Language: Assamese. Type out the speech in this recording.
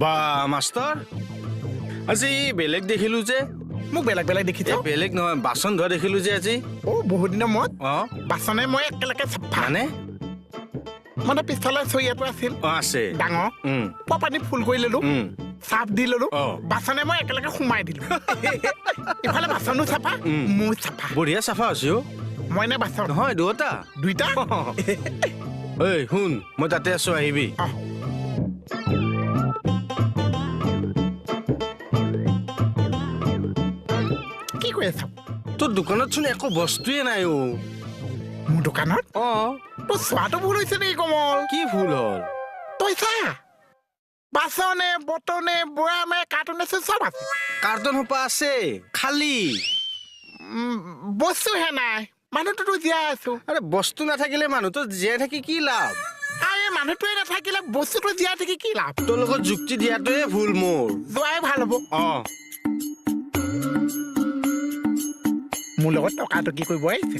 বা মাষ্টৰ আজি বেলেগ দেখিলো যে মোক বেলেগ বেলেগ দেখিছ বেলেগ নহয় বাচন ধোৱা দেখিলো যে আজি বহুত দিনৰ মূৰত অ বাচনে মই একেলগে চাফা মানে পিছফালে চৰিয়াটো আছিল আছে ডাঙৰ পানী ফুল কৰি ললো চাফ দি ললো বাচনে মই একেলগে সোমাই দিলো ইফালে বাচনো চাফা মোৰ চাফা বঢ়িয়া চাফা হৈছে মই নে বাচন নহয় দুটা ঐ শুন মই তাতে আছো আহিবি কি কৈ আছ তোৰ দোকানত চোন একো বস্তুৱে নাই মোৰ দোকানত তোৰ চোৱাটো ভুল হৈছে নেকি কমল কি ভুল হ'ল তই চা বাচনে বটনে বয়ামে কাৰ্টুনে চব আছে কাৰ্টুন সোপা আছে খালী বস্তুহে নাই মানুহটোতো জীয়াই আছো আৰে বস্তু নাথাকিলে মানুহটো জীয়াই থাকি কি লাভ আৰে মানুহটোৱে নাথাকিলে বস্তুটো জীয়াই থাকি কি লাভ তোৰ লগত যুক্তি দিয়াটোৱে ভুল মোৰ যোৱাই ভাল হ'ব মোৰ লগত টকা টকি কৰিব আহিছে